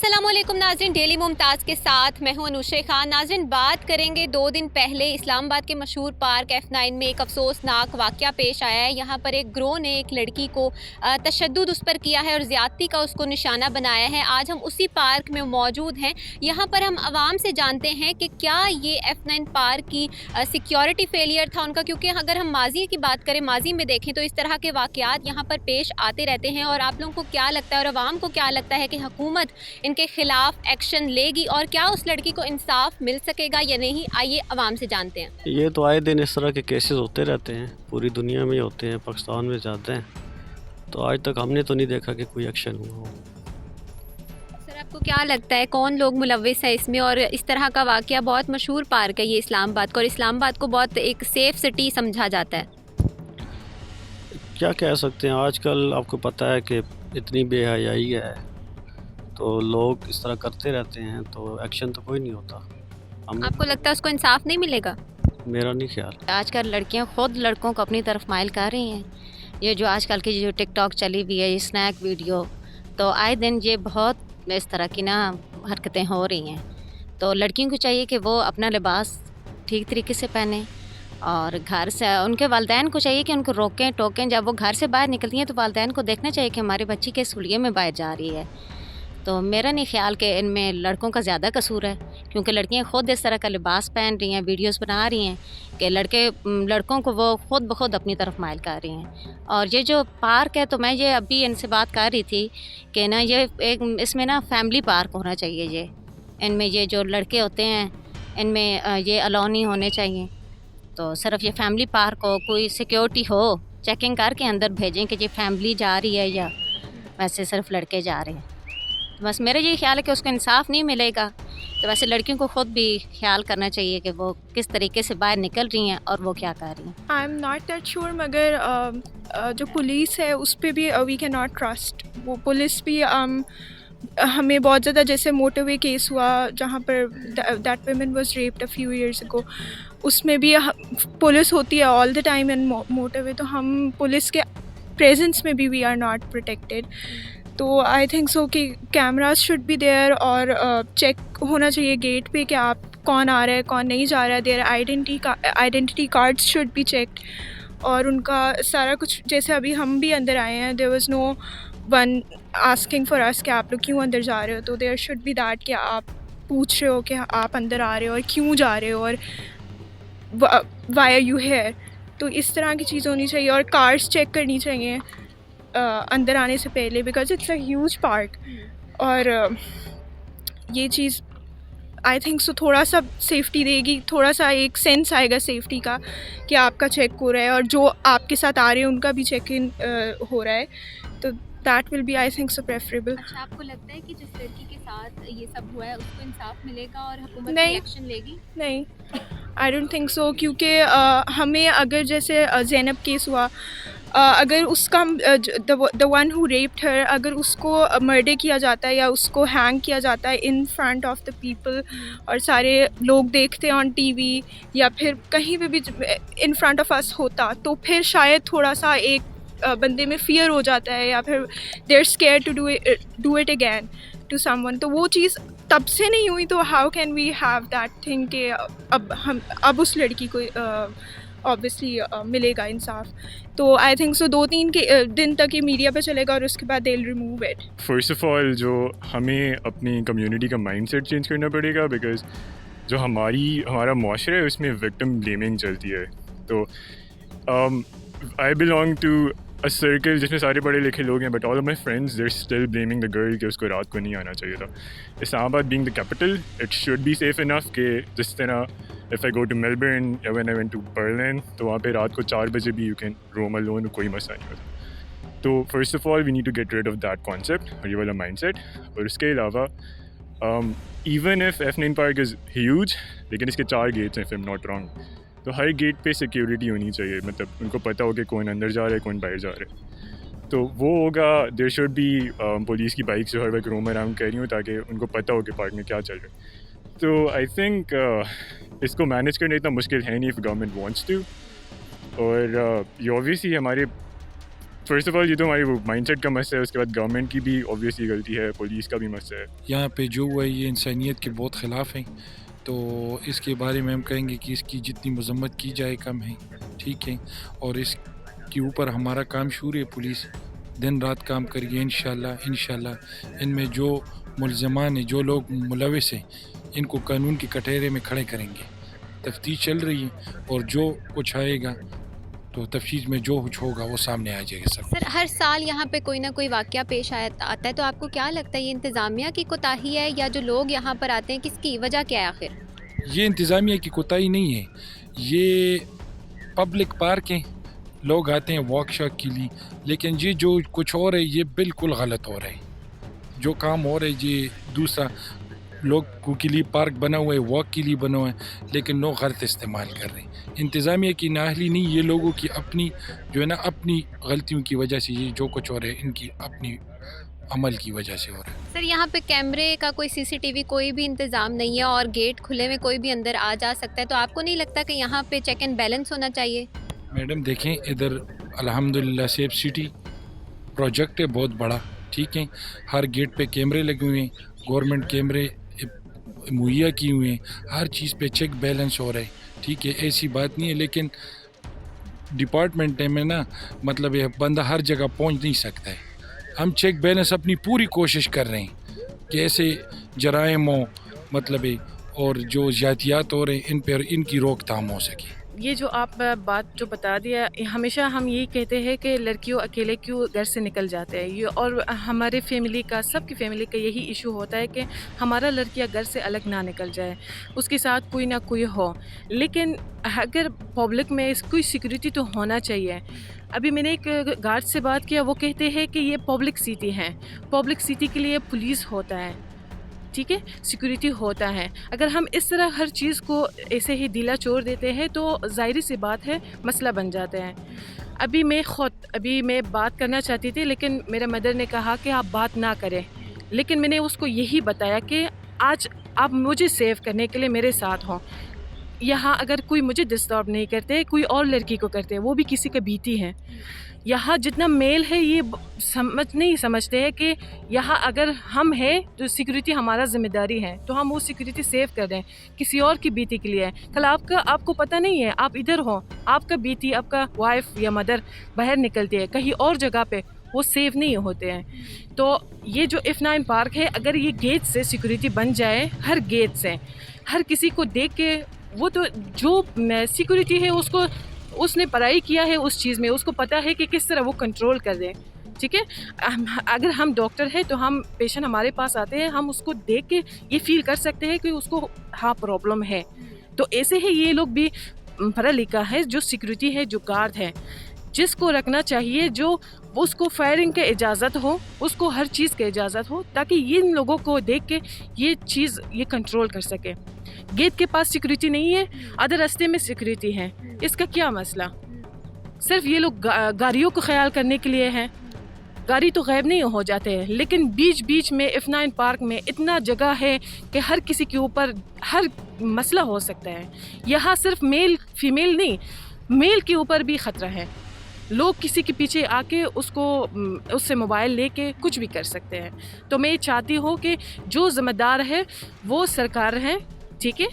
अस्सलाम वालेकुम नाज़रीन, डेली मुमताज़ के साथ मैं हूं अनुशा खान। नाज़रीन, बात करेंगे 2 दिन पहले इस्लामाबाद के मशहूर पार्क F9 में एक अफसोसनाक वाक़या पेश आया है। यहाँ पर एक गिरोह ने एक लड़की को तशद्दुद उस पर किया है और ज़्यादती का उसको निशाना बनाया है। आज हम उसी पार्क में मौजूद हैं। यहाँ पर हम आवाम से जानते हैं कि क्या ये F9 पार्क की सिक्योरिटी फेलियर था उनका, क्योंकि अगर हम माजी की बात करें, माजी में देखें तो इस तरह के वाक़यात यहाँ पर पेश आते रहते हैं। और आप लोगों को क्या लगता है और आवाम को क्या लगता है कि हुकूमत इनके खिलाफ एक्शन लेगी और क्या उस लड़की को इंसाफ मिल सकेगा या नहीं? आइए आवाम से जानते हैं। ये तो आए दिन इस तरह के केसेस होते रहते हैं, पूरी दुनिया में होते हैं, पाकिस्तान में जाते हैं, तो आज तक हमने तो नहीं देखा कि कोई एक्शन हुआ हो। सर, आपको क्या लगता है कौन लोग मुलव्विस है इसमें? और इस तरह का वाक़या, बहुत मशहूर पार्क है ये इस्लामाबाद का, और इस्लामाबाद को बहुत एक सेफ सिटी समझा जाता है। क्या कह सकते हैं, आजकल आपको पता है कि इतनी बेहयाई है, तो लोग इस तरह करते रहते हैं, तो एक्शन तो कोई नहीं होता। आपको लगता है उसको इंसाफ नहीं मिलेगा? मेरा नहीं ख्याल। आजकल लड़कियां खुद लड़कों को अपनी तरफ माइल कर रही हैं। ये जो आजकल की जो टिकटॉक चली हुई है, ये स्नैक वीडियो, तो आए दिन ये बहुत इस तरह की ना हरकतें हो रही हैं। तो लड़कियों को चाहिए कि वो अपना लिबास ठीक तरीके से पहने और घर से उनके वालिदैन को चाहिए कि उनको रोकें टोकें। जब वो घर से बाहर निकलती हैं तो वालिदैन को देखना चाहिए कि हमारी बच्ची किस हुलिये में बाहर जा रही है। तो मेरा नहीं ख्याल कि इनमें लड़कों का ज़्यादा कसूर है, क्योंकि लड़कियां खुद इस तरह का लिबास पहन रही हैं, वीडियोस बना रही हैं कि लड़कों को वो खुद ब खुद अपनी तरफ माइल कर रही हैं। और ये जो पार्क है, तो मैं ये अभी इनसे बात कर रही थी कि ना ये एक इसमें ना फैमिली पार्क होना चाहिए। ये इनमें ये जो लड़के होते हैं इनमें ये अलाउ नहीं होने चाहिए। तो सिर्फ ये फैमिली पार्क हो, कोई सिक्योरिटी हो, चेकिंग करके अंदर भेजें कि ये फैमिली जा रही है या वैसे सिर्फ लड़के जा रहे हैं। तो बस मेरा यही ख्याल है कि उसको इंसाफ नहीं मिलेगा। तो वैसे लड़कियों को ख़ुद भी ख्याल करना चाहिए कि वो किस तरीके से बाहर निकल रही हैं और वो क्या कर रही हैं। आई एम नॉट दैट श्योर, मगर जो पुलिस है उस पर भी वी कैन नॉट ट्रस्ट। वो पुलिस भी हमें बहुत ज़्यादा, जैसे मोटरवे केस हुआ जहाँ पर that woman was raped a few years ago, उसमें भी पुलिस होती है all the time in motorway, तो हम पुलिस के प्रेजेंस में भी वी आर नॉट प्रोटेक्टेड। तो आई थिंक सो कि कैमराज शुड बी देयर और चेक होना चाहिए गेट पे कि आप कौन आ रहा है कौन नहीं जा रहा है। Their identity cards should be checked और उनका सारा कुछ, जैसे अभी हम भी अंदर आए हैं, there was no one asking for us कि आप लोग क्यों अंदर जा रहे हो। तो देयर शुड बी दैट कि आप पूछ रहे हो कि आप अंदर आ रहे हो और क्यों जा रहे हो और वाई आर यू हेयर। तो इस तरह की चीज़ होनी चाहिए और कार्स चेक करनी चाहिए अंदर आने से पहले, because it's a huge park. और ये चीज़ आई थिंक सो थोड़ा सा सेफ्टी देगी, थोड़ा सा एक सेंस आएगा सेफ्टी का कि आपका चेक हो रहा है और जो आपके साथ आ रहे हैं उनका भी चेक इन हो रहा है। तो that will be I think so preferable. अच्छा, आपको लगता है कि जिस लड़की के साथ ये सब हुआ है उसको इंसाफ मिलेगा और हुकूमत नहीं। एक्शन लेगी? नहीं, आई डोंट थिंक सो, क्योंकि हमें अगर जैसे ज़ैनब केस हुआ, अगर उसका द वन हु रेप्ड हर, अगर उसको मर्डर किया जाता है या उसको हैंग किया जाता है in front of the people और सारे लोग देखते हैं ऑन टीवी या फिर कहीं पे भी इन फ्रंट ऑफ अस होता, तो फिर शायद थोड़ा सा एक बंदे में फियर हो जाता है या फिर they are scared to do it again to someone. तो वो चीज़ तब से नहीं हुई, तो how can we have that thing कि अब उस लड़की को ऑब्वियसली मिलेगा इंसाफ। तो आई थिंक सो 2-3 दिन तक ये मीडिया पे चलेगा और उसके बाद they will remove it. First of all जो हमें अपनी कम्युनिटी का माइंडसेट चेंज करना पड़ेगा, बिकॉज जो हमारा मुआशरा है उसमें विक्टिम ब्लेमिंग चलती है। तो I belong to a circle जिसमें सारे पढ़े लिखे लोग हैं, but all of my friends there still blaming the girl कि उसको रात को नहीं आना चाहिए था। Islamabad being the capital, it should be safe enough कि जिस तरह if I go to Melbourne या when I went to Berlin, तो वहाँ पे रात को 4 बजे भी यू कैन रोम अलोन, कोई मसला नहीं होता। तो first of all we need to get rid of that concept और ये वाला माइंडसेट। और उसके अलावा even if F9 park is huge, लेकिन इसके 4 गेट्स हैं if I am not wrong, तो हर गेट पे सिक्योरिटी होनी चाहिए, मतलब उनको पता हो कि कौन अंदर जा रहा है कौन बाहर जा रहा है। तो वो होगा, देयर शुड बी पुलिस की बाइक जो हर वक्त रोम अराउंड कर रही हूँ ताकि उनको पता हो कि पार्क में क्या चल रहा है। तो आई थिंक इसको मैनेज करना इतना मुश्किल है नहीं इफ़ गवर्नमेंट वांट्स टू। और ये ऑब्वियसली हमारे فرسٹ آف آل یہ تو ہماری وہ مائنڈ سیٹ کا مسئلہ ہے. اس کے بعد گورنمنٹ کی بھی اوبویسلی غلطی ہے, پولیس کا بھی مسئلہ ہے. یہاں پہ جو ہوا ہے یہ انسانیت کے بہت خلاف ہیں, تو اس کے بارے میں ہم کہیں گے کہ اس کی جتنی مذمت کی جائے کم ہے, ٹھیک ہے. اور اس کے اوپر ہمارا کام شروع ہے, پولیس دن رات کام کریے انشاءاللہ. ان میں جو ملزمان ہیں, جو لوگ ملوث ہیں, ان کو قانون کے کٹہرے میں کھڑے کریں گے. تفتیش چل رہی ہے اور جو کچھ آئے گا تو تفتیش میں جو کچھ ہوگا وہ سامنے آ جائے گا سب. سر ہر سال یہاں پہ کوئی نہ کوئی واقعہ پیش آتا ہے, تو آپ کو کیا لگتا ہے یہ انتظامیہ کی کوتاہی ہے یا جو لوگ یہاں پر آتے ہیں کس کی وجہ کیا ہے آخر؟ یہ انتظامیہ کی کوتاہی نہیں ہے, یہ پبلک پارک ہیں, لوگ آتے ہیں واک شاک کے لیے, لیکن یہ جو کچھ اور ہے یہ بالکل غلط ہو رہا ہے. جو کام ہو رہا ہے یہ دوسرا, لوگ کے لیے پارک بنا ہوا ہے, واک کے لیے بنا ہوا ہے, لیکن لوگ غلط استعمال کر رہے ہیں. انتظامیہ کی نااہلی نہیں, یہ لوگوں کی اپنی جو ہے نا اپنی غلطیوں کی وجہ سے یہ جو کچھ ہو رہا ہے ان کی اپنی عمل کی وجہ سے ہو رہا ہے. سر یہاں پہ کیمرے کا کوئی CCTV کوئی بھی انتظام نہیں ہے اور گیٹ کھلے میں کوئی بھی اندر آ جا سکتا ہے, تو آپ کو نہیں لگتا کہ یہاں پہ چیک اینڈ بیلنس ہونا چاہیے؟ میڈم دیکھیں ادھر الحمدللہ سیف سٹی پروجیکٹ ہے بہت بڑا, ٹھیک ہے. ہر گیٹ پہ کیمرے لگے ہوئے ہیں, گورنمنٹ کیمرے مہیا کیے ہوئے ہیں, ہر چیز پہ چیک بیلنس ہو رہا ہے, ٹھیک ہے. ایسی بات نہیں ہے, لیکن ڈپارٹمنٹ میں نا مطلب یہ بندہ ہر جگہ پہنچ نہیں سکتا ہے. ہم چیک بیلنس اپنی پوری کوشش کر رہے ہیں کہ ایسے جرائم ہوں مطلب اور جو زیادتیات ہو رہے ہیں ان پر ان کی روک تھام ہو سکے. یہ جو آپ بات جو بتا دیا, ہمیشہ ہم یہی کہتے ہیں کہ لڑکیوں اکیلے کیوں گھر سے نکل جاتے ہیں, یہ اور ہمارے فیملی کا سب کی فیملی کا یہی ایشو ہوتا ہے کہ ہمارا لڑکیاں گھر سے الگ نہ نکل جائے, اس کے ساتھ کوئی نہ کوئی ہو. لیکن اگر پبلک میں اس کوئی سیکورٹی تو ہونا چاہیے. ابھی میں نے ایک گارڈ سے بات کیا, وہ کہتے ہیں کہ یہ پبلک سٹی ہے, پبلک سٹی کے لیے پولیس ہوتا ہے, ٹھیک ہے, سیکورٹی ہوتا ہے. اگر ہم اس طرح ہر چیز کو ایسے ہی ڈھیلا چھوڑ دیتے ہیں تو ظاہری سی بات ہے مسئلہ بن جاتے ہیں. ابھی میں بات کرنا چاہتی تھی, لیکن میرے مدر نے کہا کہ آپ بات نہ کریں, لیکن میں نے اس کو یہی بتایا کہ آج آپ مجھے سیو کرنے کے لیے میرے ساتھ ہوں. یہاں اگر کوئی مجھے ڈسٹرب نہیں کرتے, کوئی اور لڑکی کو کرتے, وہ بھی کسی کا بیٹی ہے. یہاں جتنا میل ہے یہ نہیں سمجھتے ہیں کہ یہاں اگر ہم ہیں تو سیکورٹی ہمارا ذمہ داری ہے, تو ہم وہ سیکورٹی سیو کر دیں. کسی اور کی بیٹی کے لیے کل آپ کو پتہ نہیں ہے, آپ ادھر ہو, آپ کا بیٹی, آپ کا وائف یا مدر باہر نکلتی ہے کہیں اور جگہ پہ, وہ سیف نہیں ہوتے ہیں. تو یہ جو F9 پارک ہے, اگر یہ گیٹ سے سیکورٹی بن جائے, ہر گیٹ سے ہر کسی کو دیکھ کے, وہ تو جو سیکورٹی ہے اس نے پڑھائی کیا ہے اس چیز میں, اس کو پتہ ہے کہ کس طرح وہ کنٹرول کر دیں, ٹھیک ہے. اگر ہم ڈاکٹر ہیں تو ہم پیشنٹ ہمارے پاس آتے ہیں, ہم اس کو دیکھ کے یہ فیل کر سکتے ہیں کہ اس کو ہاں پرابلم ہے. تو ایسے ہی یہ لوگ بھی پڑھا لکھا ہے, جو سیکورٹی ہے, جو گارڈ ہے, جس کو رکھنا چاہیے, جو اس کو فائرنگ کا اجازت ہو, اس کو ہر چیز کا اجازت ہو, تاکہ ان لوگوں کو دیکھ کے یہ چیز یہ کنٹرول کر سکے. گیٹ کے پاس سیکورٹی نہیں ہے, ادھر راستے میں سیکورٹی ہے, اس کا کیا مسئلہ؟ صرف یہ لوگ گاڑیوں کو خیال کرنے کے لیے ہیں. گاڑی تو غائب نہیں ہو جاتے ہیں, لیکن بیچ میں F9 پارک میں اتنا جگہ ہے کہ ہر کسی کے اوپر ہر مسئلہ ہو سکتا ہے. یہاں صرف میل فیمیل نہیں, میل کے اوپر بھی خطرہ ہے. لوگ کسی کے پیچھے آ کے اس سے موبائل لے کے کچھ بھی کر سکتے ہیں. تو میں چاہتی ہوں کہ جو ذمہ دار ہے وہ سرکار ہے, ٹھیک ہے,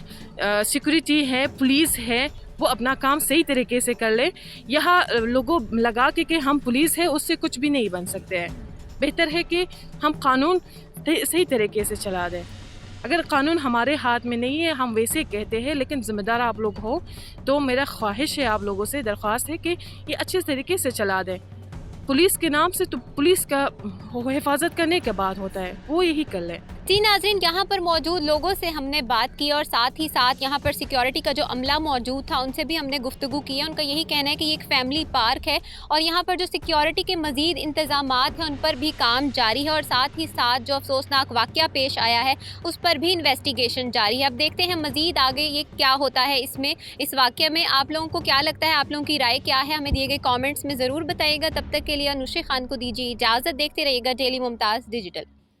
سیکورٹی ہے, پولیس ہے, وہ اپنا کام صحیح طریقے سے کر لے. یہاں لوگوں لگا کے کہ ہم پولیس ہے, اس سے کچھ بھی نہیں بن سکتے ہیں. بہتر ہے کہ ہم قانون صحیح طریقے سے چلا دیں. اگر قانون ہمارے ہاتھ میں نہیں ہے, ہم ویسے کہتے ہیں, لیکن ذمہ دار آپ لوگ ہو, تو میرا خواہش ہے, آپ لوگوں سے درخواست ہے کہ یہ اچھے طریقے سے چلا دیں. پولیس کے نام سے تو پولیس کا حفاظت کرنے کے بعد ہوتا ہے, وہ یہی کر لیں. جی ناظرین, یہاں پر موجود لوگوں سے ہم نے بات کی اور ساتھ ہی ساتھ یہاں پر سیکیورٹی کا جو عملہ موجود تھا ان سے بھی ہم نے گفتگو کی ہے. ان کا یہی کہنا ہے کہ یہ ایک فیملی پارک ہے اور یہاں پر جو سیکیورٹی کے مزید انتظامات ہیں ان پر بھی کام جاری ہے, اور ساتھ ہی ساتھ جو افسوسناک واقعہ پیش آیا ہے اس پر بھی انویسٹیگیشن جاری ہے. اب دیکھتے ہیں مزید آگے یہ کیا ہوتا ہے اس واقعے میں. آپ لوگوں کو کیا لگتا ہے, آپ لوگوں کی رائے کیا ہے, ہمیں دیے گئے کامنٹس میں ضرور بتائیے گا. تب تک کے لیے انوشے خان کو دیجیے اجازت. دیکھتے رہیے گا ڈیلی ممتاز ڈیجیٹل.